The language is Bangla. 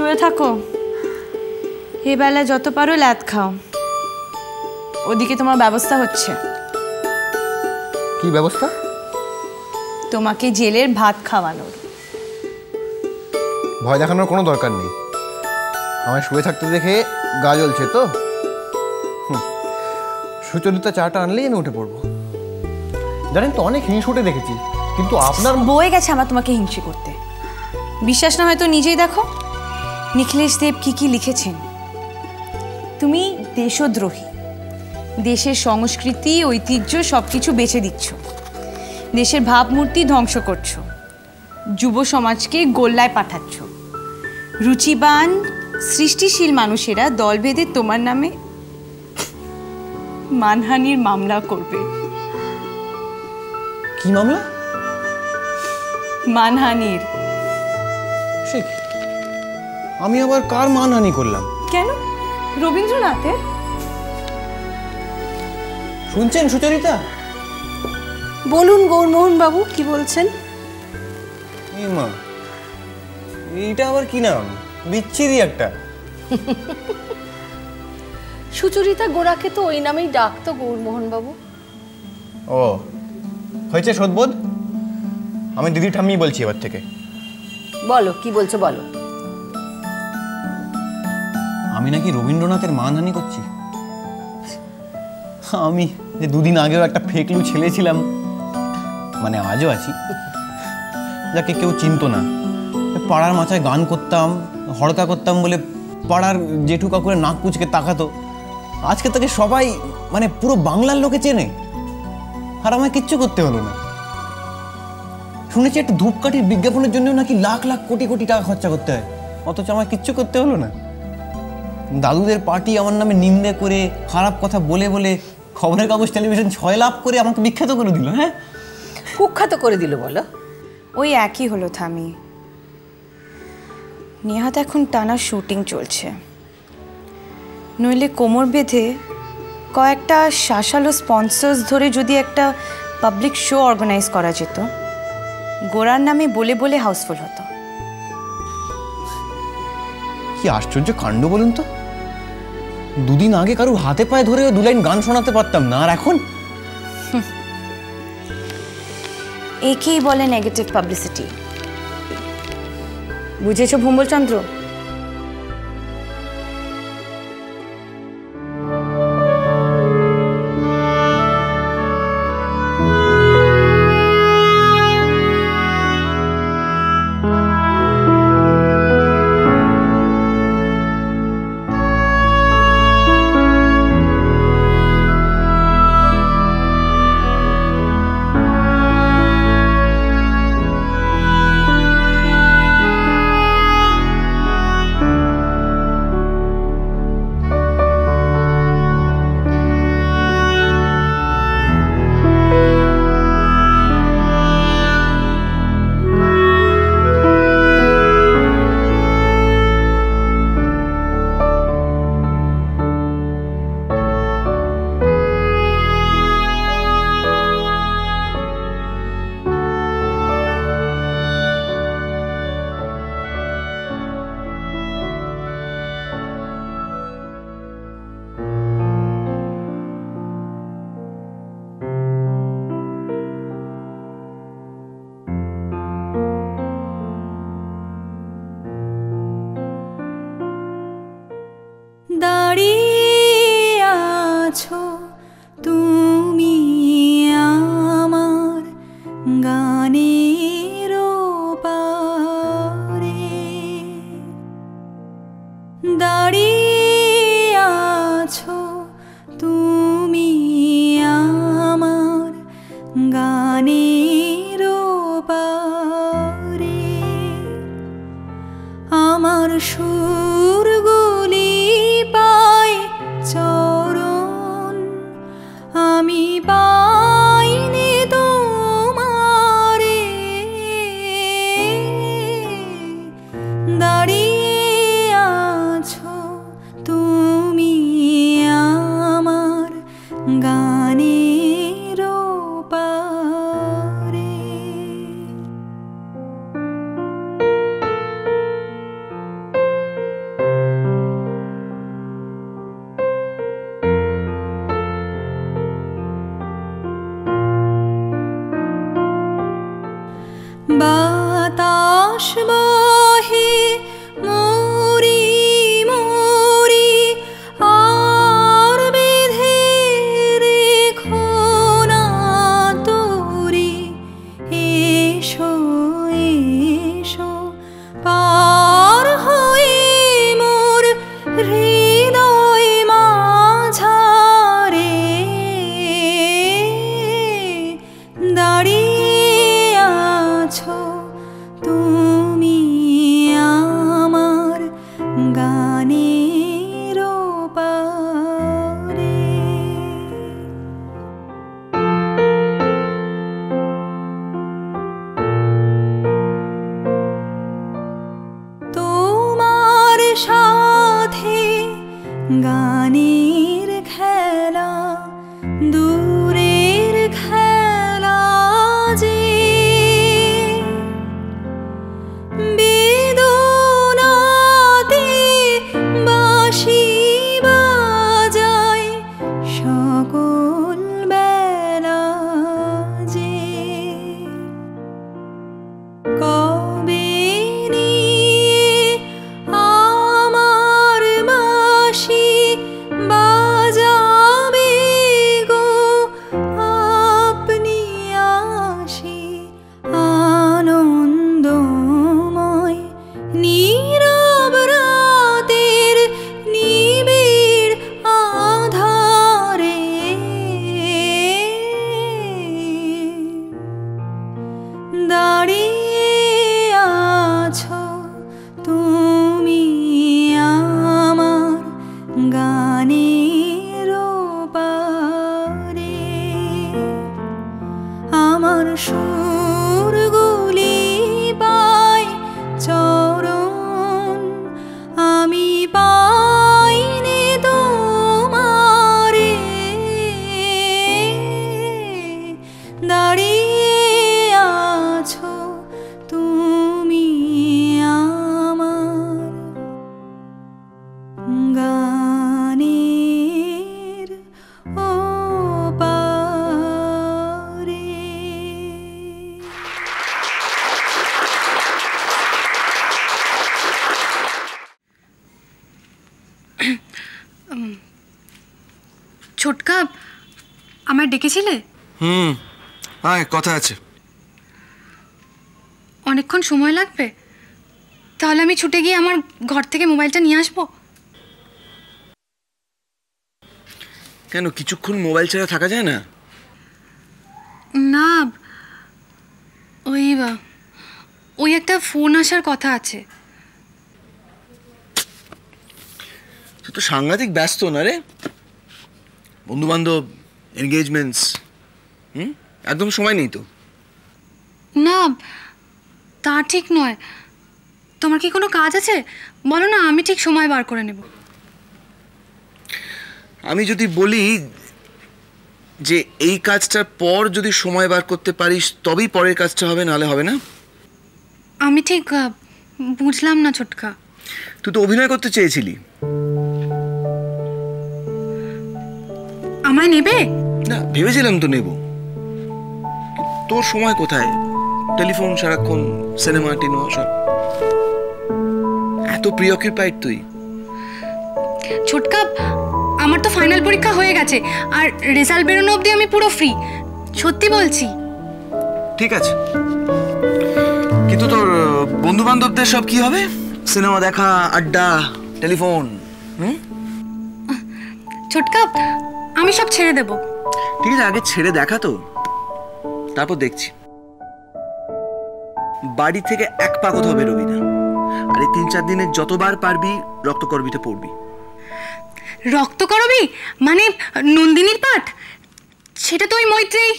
শুয়ে থাকো, এবেলা যত পারো ল্যাদ খাও। ওদিকে তোমার ব্যবস্থা হচ্ছে। কি ব্যবস্থা? তোমাকে জেলের ভাত খাওয়ানোর। ভয় দেখানোর কোনো দরকার নেই। আমায় শুয়ে থাকতে দেখে গা জ্বলছে তো। সুচরিতা চাটা আনলেই আমি উঠে পড়বো। জানেন তো, অনেক হিংসুটে দেখেছি, কিন্তু আপনার বয়ে গেছে আমার তোমাকে হিংসে করতে। বিশ্বাস না হয়তো নিজেই দেখো নিখিলেশ দেব কি কি লিখেছেন। তুমি দেশদ্রোহী, দেশের সংস্কৃতি ঐতিহ্য সবকিছু বেচে দিচ্ছ, দেশের ভাবমূর্তি ধ্বংস করছো, যুব সমাজকে গোল্লায় পাঠাচ্ছ। রুচিবান সৃষ্টিশীল মানুষেরা দল বেঁধে তোমার নামে মানহানির মামলা করবে। কি মামলা? মানহানির। আমি আবার কার মানহানি করলাম? কেন? রবীন্দ্রনাথের। শুনছেন সুচরিতা? বলুন গৌরমোহন বাবু, কি বলছেন? মা, এইটা আবার কি নাম? বিচ্ছিরি একটা। সুচরিতা গোড়াকে তো ওই নামেই ডাকতো গৌরমোহন বাবু। ও হয়েছে সদবোধ। আমি দিদি ঠাম্মি বলছি এবার থেকে। বলো, কি বলছো বলো। আমি নাকি রবীন্দ্রনাথের মানহানি করছি। আমি যে দুদিন আগেও একটা ফেকলু ছেলে ছিলাম, মানে আজও আছি, যাকে কেউ চিনতো না। পাড়ার মাথায় গান করতাম, হড়কা করতাম বলে পাড়ার জেঠু কাকুরে নাক কুচকে তাকাতো। আজকে তাকে সবাই, মানে পুরো বাংলার লোকে চেনে, আর আমায় কিচ্ছু করতে হলো না। শুনেছি একটা ধূপকাঠির বিজ্ঞাপনের জন্য নাকি লাখ লাখ কোটি কোটি টাকা খরচা করতে হয়, অথচ আমায় কিচ্ছু করতে হলো না। দাদুদের পার্টি আমার নামে নিন্দে করে, খারাপ কথা বলে বলে খবরের কাগজ টেলিভিশন 6 লাভ করে আমাকে বিখ্যাত করে দিল। হ্যাঁ, কুখ্যাত করে দিল বলো। ওই একই হলো থামি। নেহাত এখন টানা শুটিং চলছে, নইলে কোমর বেঁধে কয়েকটা শাসালো স্পন্সর্স ধরে যদি একটা পাবলিক শো অর্গানাইজ করা যেত, গোড়ার নামে বলে বলে হাউসফুল হতো। কি আশ্চর্য কাণ্ড বলুন তো। দুদিন আগে কারুর হাতে পায়ে ধরে 2 লাইন গান শোনাতে পারতাম না, আর এখন? একেই বলে নেগেটিভ পাবলিসিটি। বুঝেছো ভূমলচন্দ্র? দাঁড়িয়ে আছো তুমি আমার গানের পারে, দাঁড়িয়ে আছো তুমি আমার গানের পারে। আমার সুরগুলি পায় চরণ, আমি পাইনি তোমারে। দাঁড়িয়ে আছো তুমি আমার গানের পারে। বাতাস বহে মরি মরি আর বেঁধে রেখো না তোরি এসো এসো পার হয়ে মোর হৃদয় মাঝারে দাঁড়িয়ে আছো তুমি আমার গানের পারে। তোমার সাথে গানের খেলা দূরের খেলা যে বেদনাতে বাঁশি বাজায় সকল বেলা যে কবে নিয়ে আমার বাঁশি বাজাবে গো আপনি আসি আনন্দময় নীরব রাতের নিবিড় আধারে দাঁড়িয়ে আছো তুমি আমার গানের পারে। আমার সুরগুলি পায় চরণ আমি পাইনি তোমারে দাঁড়িয়ে আছো তুমি আমার গানের ওপারে। ছোটকা, আমায় ডেকেছিলে? হ্যাঁ, কথা আছে। অনেকক্ষণ সময় লাগবে? তাহলে আমি ছুটে গিয়ে আমার ঘর থেকে মোবাইলটা নিয়ে আসবো। কেন, কিছুক্ষণ মোবাইল ছাড়া থাকা যায় না? না, ওই একটা ফোন আসার কথা আছে। তুই তো সাংঘাতিক ব্যস্ত না রে, বন্ধু বান্ধব, এনগেজমেন্টস, একদম সময় নেই তো। না, তা ঠিক নয়। তোমার কি কোনো কাজ আছে? বলো না, আমি ঠিক সময় বার করে নেব। আমি যদি বলি যে এই কাজটার পর যদি সময় বার করতে পারিস তবেই পরের কাজটা হবে, নাহলে হবে না। আমি ঠিক বুঝলাম না ছোটকা। তুই তো অভিনয় করতে চেয়েছিলি। আমায় নেবে? না, ভেবেছিলাম তো নেব। তোর সময় কোথায়? টেলিফোন সারাক্ষণ, সিনেমা টিনেমা সব। এত প্রিঅকুপাইড তুই। ছোটকা, আমার তো ফাইনাল পরীক্ষা হয়ে গেছে, আর রেজাল্ট বেরোনো অবধি আমি পুরো ফ্রি। সত্যি বলছি। ঠিক আছে, কিন্তু তোর বন্ধু বান্ধবদের সব কি হবে? সিনেমা দেখা, আড্ডা, টেলিফোন। ছোটকা, আমি সব ছেড়ে দেব। ঠিক আছে, আগে ছেড়ে দেখা তো, তারপর দেখছি। বাড়ি থেকে এক পা কোথাও বেরোবি না, আর এই 3-4 দিনে যতবার পারবি রক্তকরবীতে পড়বি। রক্তকরবী মানে নন্দিনীর পাঠ? সেটা তো ওই মৈত্রেয়ী